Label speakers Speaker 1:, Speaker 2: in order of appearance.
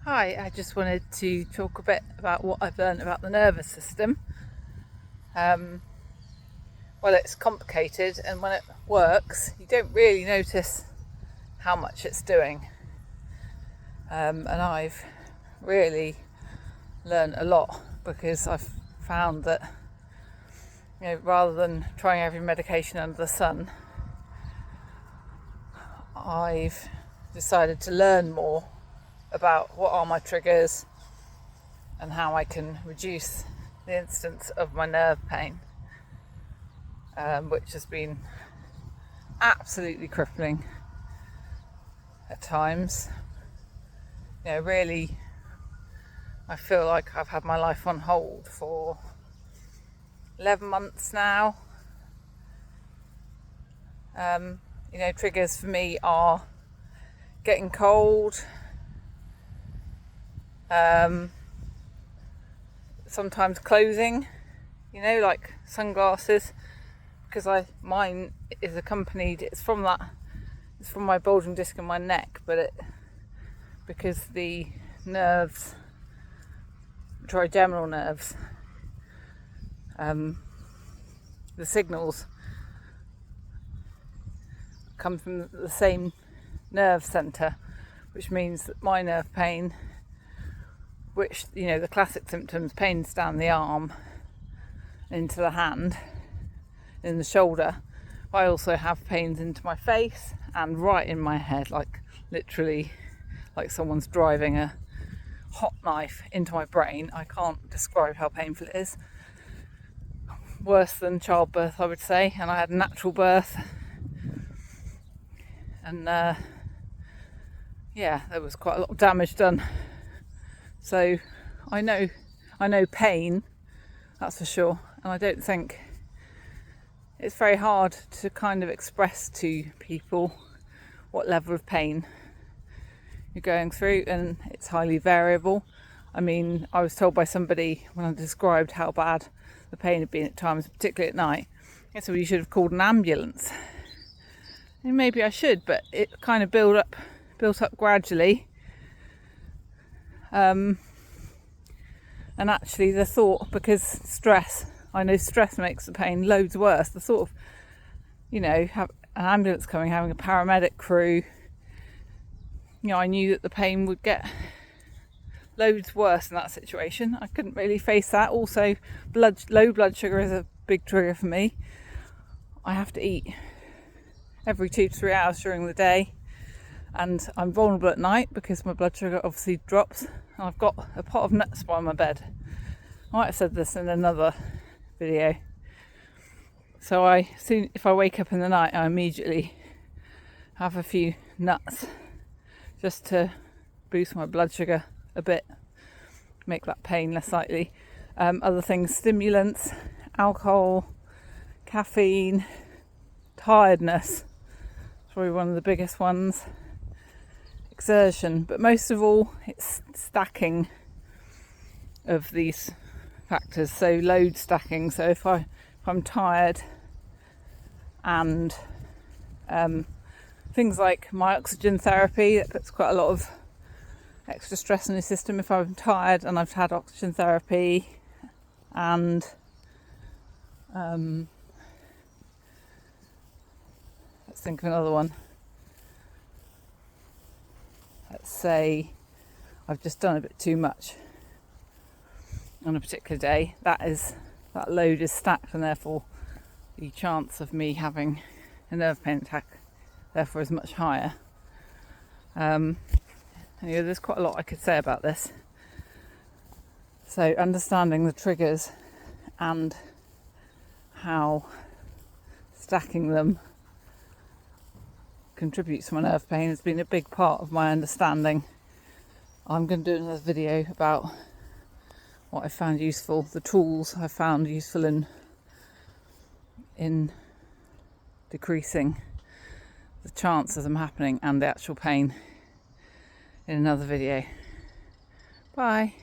Speaker 1: Hi, I just wanted to talk a bit about what I've learned about the nervous system. Well, it's complicated, and when it works, you don't really notice how much it's doing. And I've really learned a lot because I've found that, rather than trying every medication under the sun, I've decided to learn more about what are my triggers and how I can reduce the instance of my nerve pain, which has been absolutely crippling at times. Really, I feel like I've had my life on hold for 11 months now. Triggers for me are getting cold, sometimes clothing, like sunglasses, because mine is accompanied. It's from my bulging disc in my neck, but because the nerves, trigeminal nerves, the signals come from the same nerve centre, which means that my nerve pain, which, the classic symptoms, pains down the arm, into the hand, in the shoulder, I also have pains into my face and right in my head, like literally like someone's driving a hot knife into my brain. I can't describe how painful it is. Worse than childbirth, I would say, and I had a natural birth. And there was quite a lot of damage done. So I know pain, that's for sure. And I don't think it's very hard to kind of express to people what level of pain you're going through, and it's highly variable. I mean, I was told by somebody when I described how bad the pain had been at times, particularly at night, so you should have called an ambulance. And maybe I should, but it kind of built up gradually. And actually the thought, because I know stress makes the pain loads worse, the thought of, have an ambulance coming, having a paramedic crew, I knew that the pain would get loads worse in that situation. I couldn't really face that. Also, low blood sugar is a big trigger for me. I have to eat every 2 to 3 hours during the day, and I'm vulnerable at night because my blood sugar obviously drops, and I've got a pot of nuts by my bed. I might have said this in another video. So if I wake up in the night, I immediately have a few nuts just to boost my blood sugar a bit, make that pain less likely. Other things: stimulants, alcohol, caffeine, tiredness, probably one of the biggest ones, exertion, but most of all it's stacking of these factors. So load stacking. So if I'm tired, and things like my oxygen therapy, that puts quite a lot of extra stress on the system. If I'm tired and I've had oxygen therapy, and let's think of another one. Let's say I've just done a bit too much on a particular day. That load is stacked, and therefore the chance of me having a nerve pain attack therefore is much higher. There's quite a lot I could say about this. So understanding the triggers and how stacking them contributes to my nerve pain has been a big part of my understanding. I'm going to do another video about what I found useful, the tools I found useful in decreasing the chance of them happening and the actual pain, in another video. Bye.